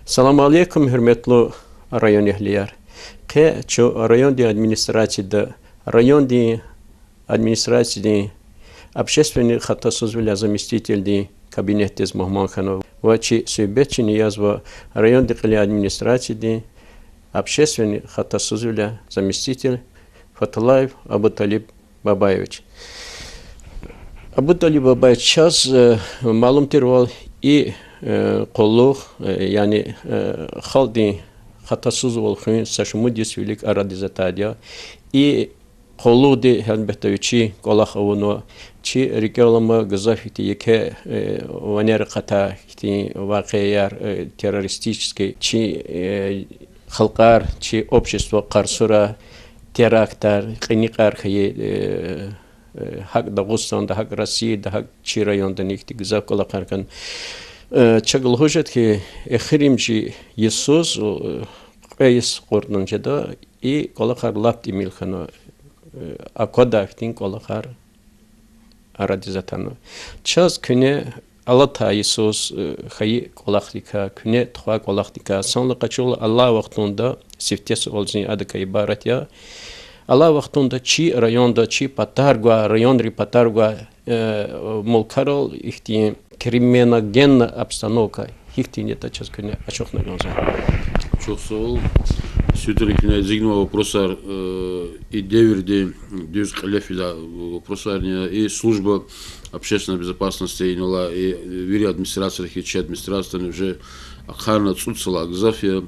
Салам алейкум, hürmetli rayon ehliler. Şu rayon администрации общественный хатасозволя заместитель кабинет из Махманханов. Вачи субъектчини язва район декли администрации общественный хатасозволя заместитель Фаталаев Абуталиб Бабаевич. Абуталиб Бабаевич сейчас малум тервал и коллух, яни халди хатасозвол хин сашмудис велик арадизатадия и Холуди хелбетовичи колаховно чи рекелама газафити яке ванер ката хти вакияр террористический чи халкар чи общество карсура терактар кыникар хие хак Дагыстанда хак Россияда хак чи районда нихти газав колахаркан чагыл хожет ки эхримчи Иисус эйс корнунчада и колахар лапти милхано Акода хтин колахар арадизатану. Час күне Аллата Иисус хай колахтика күне тхва колахтика сонла качул Алла вақтунда сифтес олзин адка ибарат я Алла вақтунда чи районда чи патаргва районри патаргва мулкарол ихти криминогенна обстановка ихтине та час күне ачохна гонза. Çok sağ ol. Sütürüküne zigma вопросар и деверди дюз калефида вопросарня и служба общественной безопасности и вири администрация хичи администрация уже ахарна цуцала гзафия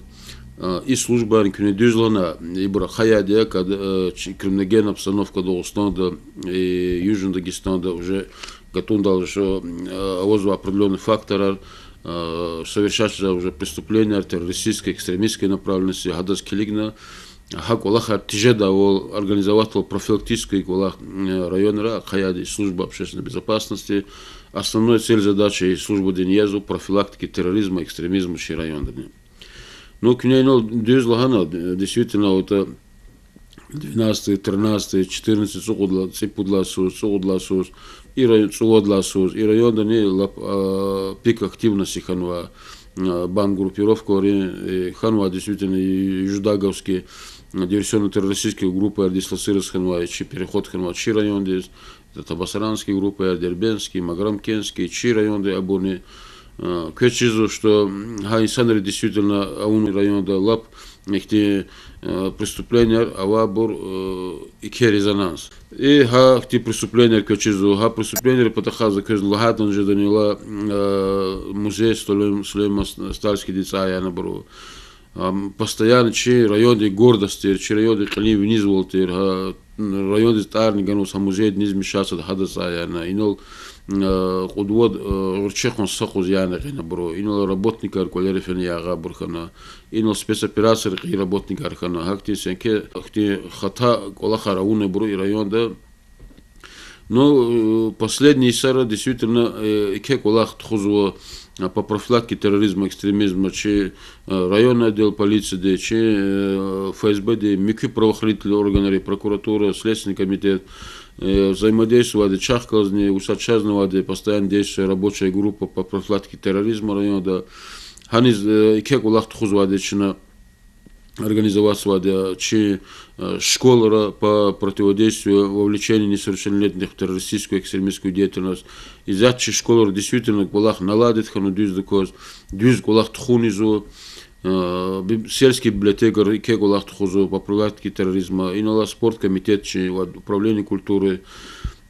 и служба ринкуне дюзлана и бура хаядия kad криминоген обстановка Дагыстанда и Южного Дагестана уже готовы что озва определенный фактор совершаться уже преступления террористической, экстремистской направленности, гадас келигна, хак Аллаха тижеда ол организовал профилактический районера, хаяди служба общественной безопасности. Основной цель задачи службы деньезу профилактики терроризма, экстремизма в районе. Но к ней действительно вот 12, 13, 14 сугудла, цепудласус, и район не пик активности ханва бан-группировка ханва действительно юждаговские диверсионно-террористические группы дислоцировались ханва и переход ханва чи район здесь табасаранские группы дербенские маграмкенские чи район де абуни кечизу что хайсанри действительно аун район да лап нехти преступления авабур и резонанс и ха хти преступления кечизу ха преступления потахаза кез лагатан же данила музей Сулейман Стальский дицая на бру постоянно чи районы гордости чи районы клин вниз волтер районы старни ганус музей не измешаться хадаса на инол قدوات ورشخون سخوز يعني غينا برو إنه работника كولير فين يا غابر خنا إنه спецоперация غير работника خنا هكتي سنكي هكتي خطأ كولا خراونه برو район да но последний сара действительно ке кола хтхузу по профилактике терроризма, экстремизма, чи районный отдел полиции, чи ФСБ, микро правоохранительные органы, прокуратура, следственный комитет, взаимодействовали чахказни, усачазновали постоянно действующая рабочая группа по профилактике терроризма района, да, ханиз ке кола хтхузу чина организоваться чи школа по противодействию вовлечению несовершеннолетних в террористическую экстремистскую деятельность. Из-за школы действительно кулах наладит хану дюз кулах тхунизу сельский библиотекарь и ке кулах тхузу по профилактике терроризма. Инола спорткомитет чи управление культуры.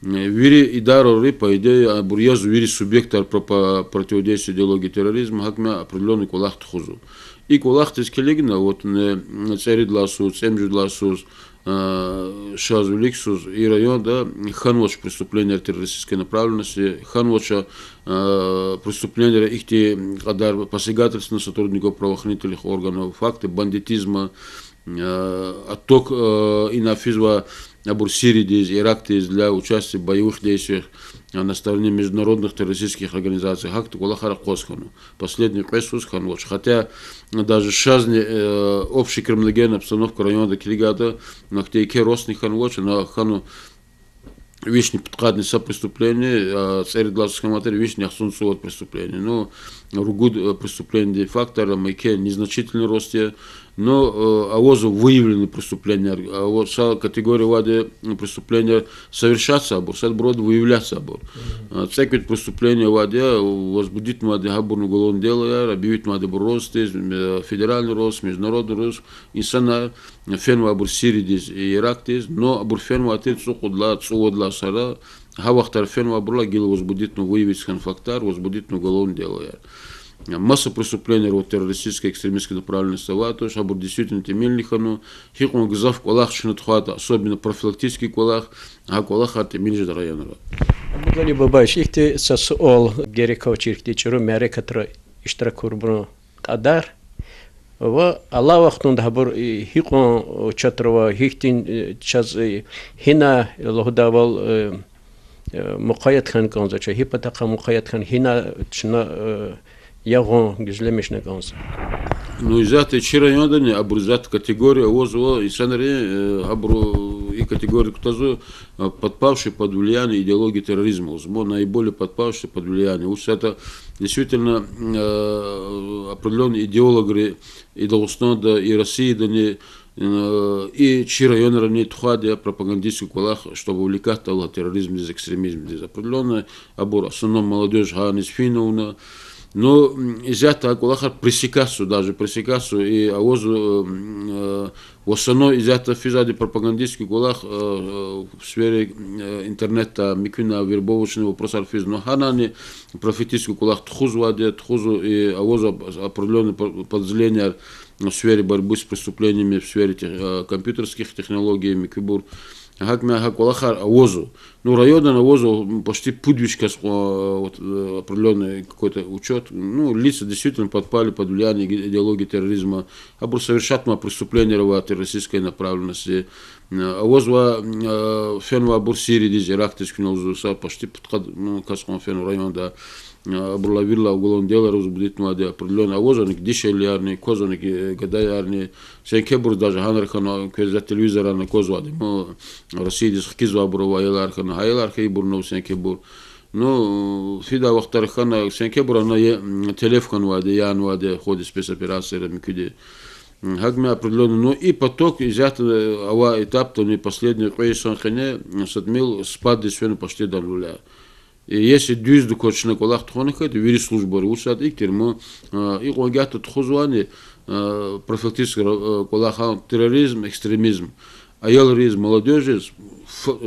Вири идароры по идее бурьязу вири субъекта по противодействию идеологии терроризма хакме определенный кулах тхузу. И кулахтис келегна вот не церидласус, эмжудласус, шазуликсус и район да ханвоч преступления террористической направленности, ханвоча преступления ихти кадар посягательств на сотрудников правоохранительных органов, факты бандитизма, отток инафизва Абур-Сирии, Ирак для участия в боевых действиях на стороне международных террористических организаций. Последний Песус Ханвоч. Хотя даже сейчас общая криминогенная обстановка района Килигата, на Ктейке Росный Ханвоч, на Хану вишни подкадни са преступления, цари гласовской матери вишни ахсон суот преступления. Но ругуд преступления фактора майке незначительный росте, но авозу выявлены преступления, а вот категория ваде преступления совершаться абор, сад брод выявляться абор. Цеквит преступления ваде возбудит маде хабурну уголовное дело, объявить маде росте, федеральный рост, международный рост, инсана фенва абор Сирии и Ирак, но абор фенва отец цуодла сара, хавахтар фенва аборла гил возбудит выявить фактор, возбудит уголовное дело. Масса преступлений от террористической экстремистской направленности вату, шабур действительно темельнихану, хикун гзав колах шинатхуата, особенно профилактический колах, а колах от темельжит районера. Бугали бабаш, ихте сасол гереков чирктичеру мере, который иштиракурбну адар, ва Аллах вахтун хабур хикун чатрова хихтин час хина лохдавал мукаят хан конзача, хипатака мукаят хан хина чна Ягон гизлемиш на конс. Ну из этой чирайондани абрузат категория озо и санаре абру и категория ктазу подпавший под влияние идеологии терроризма, озмо наиболее подпавший под влияние. Уж это действительно определенные идеологи и Дагестана, и России, да не и чирайонера не тухаде пропагандистский кулах, чтобы увлекать терроризм из экстремизма. Определенно абур основном молодежь ганис финовна. Но из этого кулаха пресекасу даже пресекасу и авозу в основном из этого физади пропагандистский кулах в сфере интернета миквина вербовочного вопроса физ, но ханани профетический кулах тхузу и авозу определенное подразделение в сфере борьбы с преступлениями в сфере компьютерских технологий миквибур. Хакмя кулахар авозу. Ну, района авозу почти пудвичка определенный какой-то учет. Ну, лица действительно подпали под влияние идеологии терроризма. Абур совершат преступления террористической направленности. Авозва фенва абур Сирии диз Ирак тискнолзуса почти под каскон фен район да. Абурла вилла уголовное дело разбудит маде определенно авозаник дишелярный, козаник гадаярный. Сенкебур даже ханархан за телевизора на козваде. Россия диз хкизва абурова елархан, хайларха и бурнов сенкебур. Ну, фида вахтархана сенкебур на телефон ваде, ян ваде ходит спецоперации рамикиде. Хагме определенно, ну и поток из этого ава этап, то не последний, койсон хане садмил спад десвен почти до нуля. И если дюз до кочна колах тхонаха, это вири служба русат и термо и когато тхузвани профилактический колаха терроризм, экстремизм. А ялризм молодежи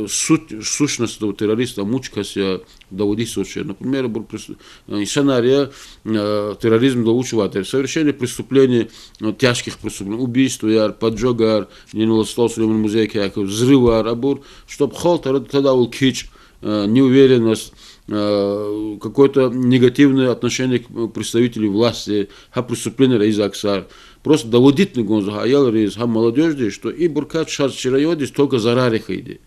сущность того террориста мучкася доводить случая. Например, сценария терроризм доучиватель, совершение преступлений, тяжких преступлений, убийства, поджога, не налостался музей, взрыва, абур, чтобы холтер тогда был кич, неуверенность, какое-то негативное отношение к представителей власти, а преступление из Аксар. Просто доводить на гонза, а я рейс, а молодежь, что и буркат шас чирайодис только зарариха иди.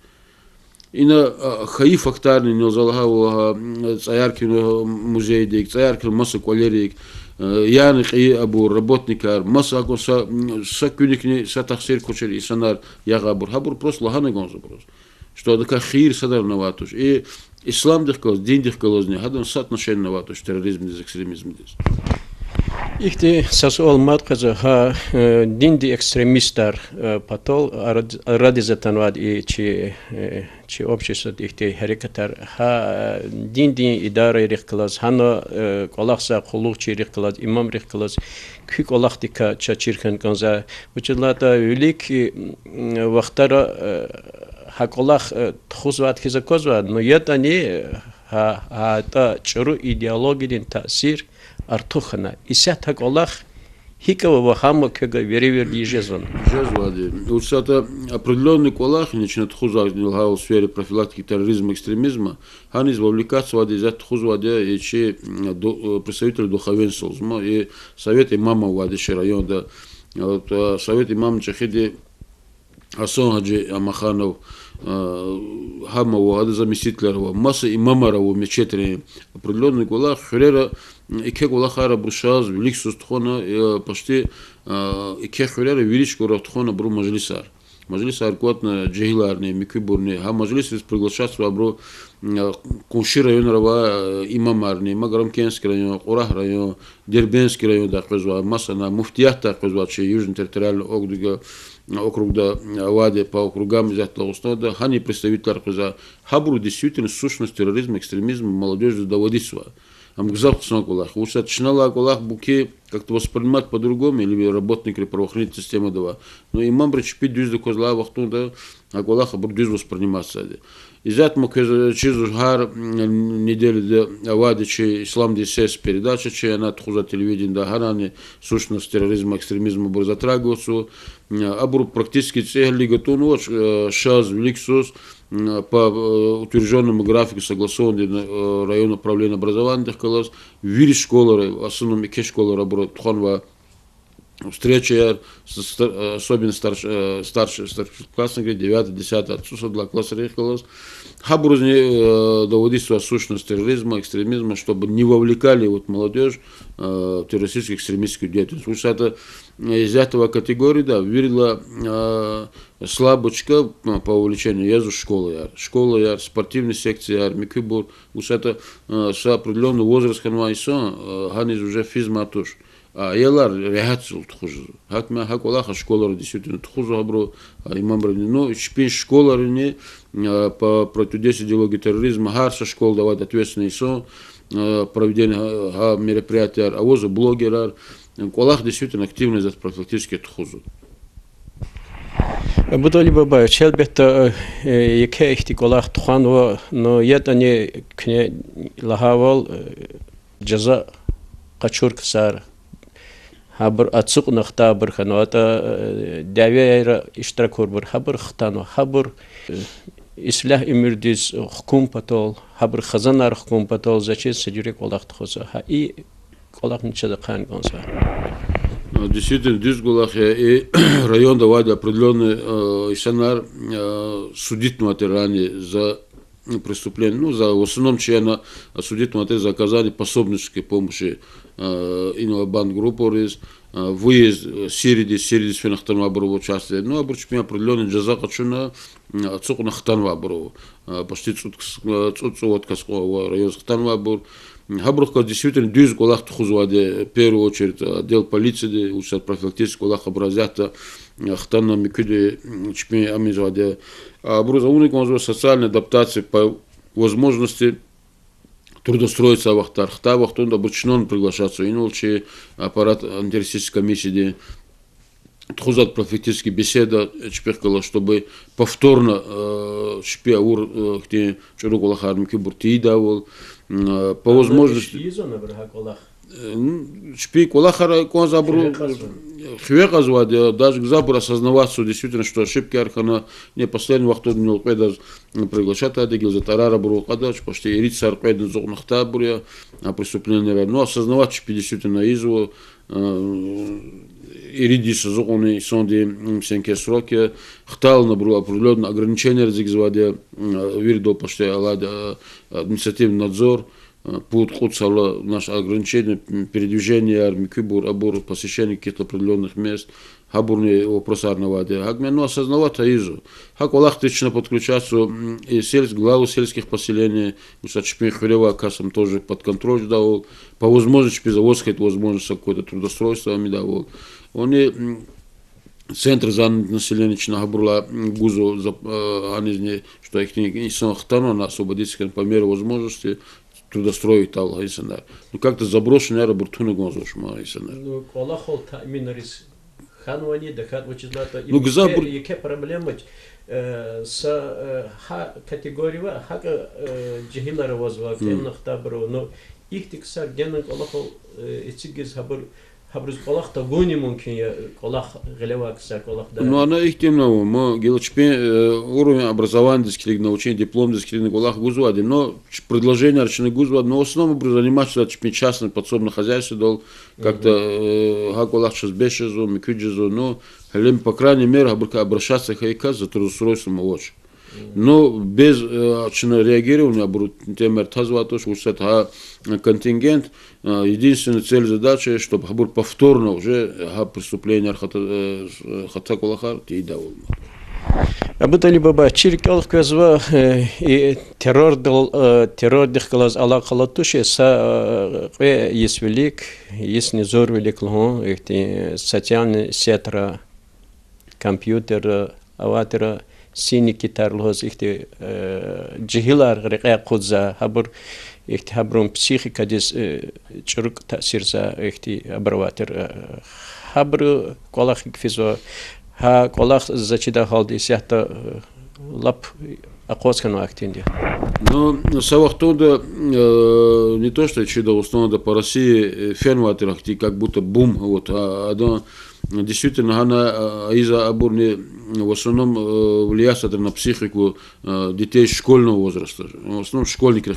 И на хаи фактарный не залгал цаяркин музей дик, цаяркин масса квалерик, яных и абур работникар, масса акоса сакюник сатахсир кучер и санар ягабур, хабур просто лагана гонза просто. Что такая хир садар наватуш и ислам дихкалоз, дин дихкалоз не, хадан соотношение наватуш терроризм из экстремизм здесь. Ихте сасуал матказа ха динди экстремистар патол ради затанвад и чи общество ихте харикатар ха динди идара рихклаз хано колахса хулух чи рихклаз имам рихклаз кик олахтика чачирхан конза училата велик вахтара хаколах тхузват хизакозват но это не та чуру идеологиядин таъсир артухана исятак Аллах хикава вахама кега веревер жезон. Жезвади. Вот это определенный колах начинает хузать в сфере профилактики терроризма, экстремизма. Они вовлекаются в это хузвади и че представители духовенства и совет имама вади район да вот совет имам Чахиди Асан Хаджи Амаханов Хамова, это заместитель масса имамарова мечетри определенный колах хрера ике колахара брушаз велик сустхона почти ике хрера величко ратхона бру мажлисар. Мажилис аркотна джихиларни, микибурни, ха мажилис приглашаться абро Кунши район рава имамарни, Маграмкенский район, Урах район, Дербенский район дақызва, Масана, Муфтият дақызва, че Южный территориальный округ да Аваде по округам взять Лагустода, хани представитель за хабру действительно сущность терроризма, экстремизма, молодежи доводится. Амгзав Кулах. Уж отчинала Кулах буки как-то воспринимать по-другому, или работники правоохранительной системы дава. Но имам причепить дюз до козла вахту да Кулаха будет дюз восприниматься. Изят мог через гар недели до Авади, че ислам десес передача, че она тхуза телевидение да гарани сущность терроризма, экстремизма будет затрагиваться. Абур практически цели готовы, шаз великсус по утвержденному графику согласованный район управления образования Дахкалас, вириш школы, в основном и школы работают Тханва, встреча, особенно старших классников, 9-10 отсутствует для класса Рейхкалас, хабурузни доводится сущность терроризма, экстремизма, чтобы не вовлекали вот молодежь в террористическую экстремистскую деятельность. Потому что это из этого категории, да, вирила слабочка по увлечению язу школа яр, спортивной секции яр, микибур, уж это с определенного возраста ханвайсон, ханис уже физматуш. Елар реакцию тхужу. Хакма хакулаха школа действительно тхужу абро имам брани. Но шпин школа не по противодействию идеологии терроризма харша школа давать ответственный сон проведение мероприятий авоза блогерар. Кулах действительно активно за профилактические тхужу. Будали бабай, челбетта яке ихти кулах тханва, но ятани кне лахавал джаза качурк сар. Хабр ацук нахтабр ханвата давяйра иштиракур бир хабр хтанва хабр ислах имирдис хукум патол хабр хазанар хукум патол зачем сидюрек олах тхоза ха и олах ничего хан гонса. Действительно, дисгулах и район давали определенный исанар судить материале за преступление, ну, за в основном члена осудить материал за оказание пособнической помощи иного банд-группы, выезд Сирии с Фенахтанва Барова участие, ну, обручми определенный джаза качуна отцок Нахтанва Барова, почти цуцоводка район Хтанва Бар. Хабрухка действительно дюз кулах тхузваде, в первую очередь отдел полиции, учат профилактический кулах образята, Хтанна Микуде, чпи амизваде. Бруза уникум социальной адаптации по возможности трудоустроиться в Ахтар. Хта вахтун да бучнон приглашаться. Иначе аппарат антитеррористической комиссии тхузат профилактические беседа чпехкала, чтобы повторно чпи аур где чурукулах армики бурти давал по возможности. Шпи кулахара конзабру хвеказва даже забур осознавать, что действительно, что ошибки архана не последний вахту не даже приглашать адегил за тарара бру кадач почти ирит сарпеден зогнахта буря преступление, но осознавать, что действительно изу иридис зогоны сонди сенке сроки хтал на бру определенное ограничение разигзваде вирдо почти алада административный надзор. Путь хуцала наше ограничение передвижения армии Кибур, Абур, посещение каких-то определенных мест, хабурные вопросы арнаваде. Хагмен, ну, осознавать аизу. Хак Аллах точно подключаться и главу сельских поселений, усачпи хрева касам тоже под контроль давал, по возможности заводская возможность какое-то трудоустройство ами давал. Они центр занят населения Чинагабурла Гузо, что их не хтано на освободительском по мере возможности трудостроить tal insanlar. Ну как-то заброшенный аэропортуны гонзош ма insanlar. Ну колахол таминарис ханвани да хат вачизлата. Ну гзабур яке проблема с ха категория ха джихилар возвак нахтабро. Но их тикса генен колахол ичигиз хабр хабрус колах тагони мумкин я колах гелевак са колах да. Ну она их темно, мы гелочпе уровень образования дискриг научения диплом дискриг колах гузвади, но предложение арчины гузвади, но в основном заниматься частным подсобным хозяйством дол как-то ха колах сейчас бешезу, микюджезу, но хелем по крайней мере обращаться хайка за трудоустройством лучше. Но без реагирования темер тазватош усет контингент единственная цель задача, чтобы повторно уже преступление хата колахар и давал. Абутали баба чирик алых көзва террор дихкалаз алакала туши са есть велик, есть не зор велик лгон, эти социальные сетра, компьютер, аватара, синий китар лгоз, эти джихилар рекая кудза, хабур, эти хабрун психика дис чурук тасирза, эти абраватер, хабру колахик физо. ها колах зачида халди сяхта лап акоскану актинди. Ну, Савахтода не то, что чудо установлено по России фенватерахти, как будто бум, вот, а действительно она из-за обурни в основном влияет на психику детей школьного возраста. В основном школьники,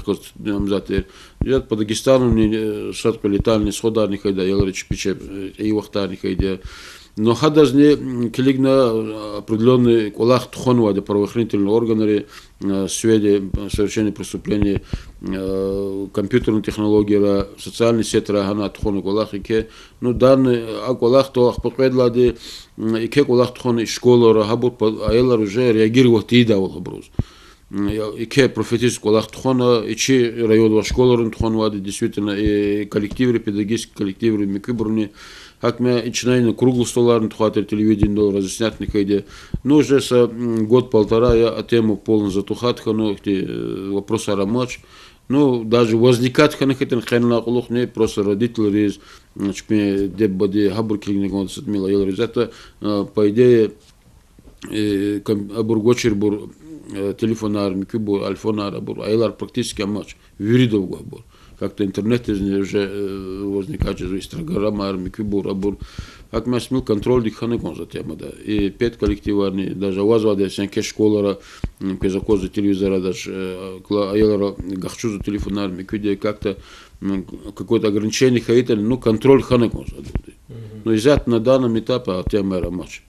по Дагестану садко летальный сходарник, да, ялрич пиче и вахтарник, да. Но хадазне клигна определенный колах тхонва де правоохранительные органы связи совершения преступлений компьютерные технологии социальные сети хана тхону колах ике ну данный колах то ахпокедла де ике колах тхону школа рахабут аэлар уже реагировать и давал образ ике профессиональный колах тхона ичи районного школы тхонва действительно и коллективы педагогические коллективы микробурни как мы начинаем круглый столарный тухатер телевидение разъяснять никогда. Но уже с год-полтора я тему полно затухатха, но эти вопросы рамач. Ну даже возникать ханахетен хэнна кулух не просто родители из чпе дебади хабуркилинг он сатмила елриз. Это по идее абургочер бур телефонар микубу альфонар абур айлар практически амач виридов габур. Как-то интернет из нее уже возникает из Инстаграма, Армикюбур, Абур. Как мы смел контроль диханекон за тема, да. И 5 коллективарни, даже вазвады, всякие школы, пезакоз за телевизора, даже аелара гахчу за телефон Армикюде, как-то какое-то ограничение хаитали, ну контроль ханекон за. Но изят на данном этапе тема матч.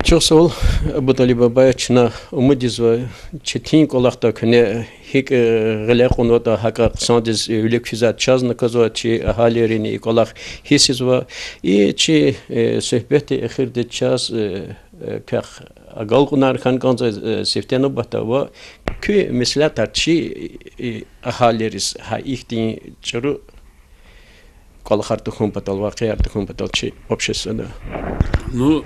Чосол Абутали баба чина умудизва четин колахта кне хик гелехонота хака сандис юлекфизат чазна казва чи ахалерини колах хисизва и чи сехбети эхирде час ках агалгунар ханганза сефтено батава кü mesela tarçi ahaleriz ha ihtin çuru колахартухун патал вакиартухун патал чи общественно. Ну,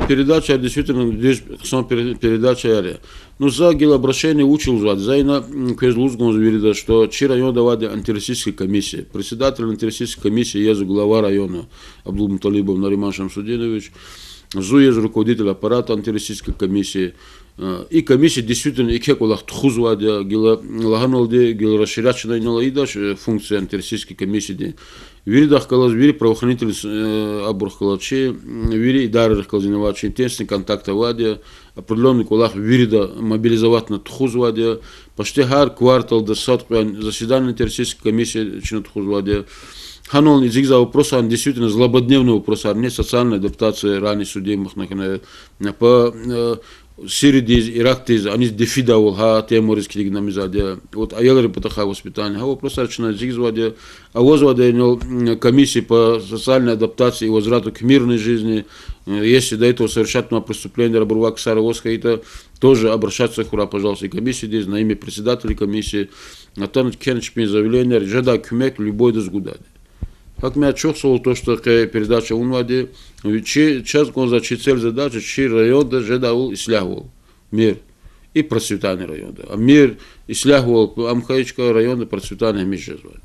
передача действительно, здесь сам передача. Ну, за обращение учил звать, за ина кезлузгон зверида, что чи район давали антироссийской комиссии. Председатель антироссийской комиссии, я глава района Абдулмуталибов Нариман Шамсудинович, зу есть руководитель аппарата антироссийской комиссии. И комиссия действительно и кекулах тхузвадя, гила лаганалде, гила расширячная и даже функция антироссийской комиссии. Виридах калаз вири правоохранитель абурхалачи, вири дары калзиновачи, тесный контакт вадя, определенный кулах вирида мобилизовать на тхузвадя, почти хар квартал до сотпен заседание антироссийской комиссии чин тхузвадя. Ханон из за вопроса действительно злободневного вопроса, не социальной адаптации ранее судимых по Сирии, Ирак, они дефидавал, ха, теморис килигнамизадя. Вот аялары потаха воспитания, ха, просто начинает зигзвадя, а возводя комиссии по социальной адаптации и возврату к мирной жизни, если до этого совершат преступление Рабурвак Саровоска, это тоже обращаться к пожалуйста, и комиссии здесь на имя председателя комиссии, на то, что заявление, жада кюмек, любой дозгудады. Как меня чувствовал то, что передача унвади, час гонза чи цель задача, чи район да жедавул и слягувал мир и процветание района. А мир и слягувал Амхаичка района процветание мир звать.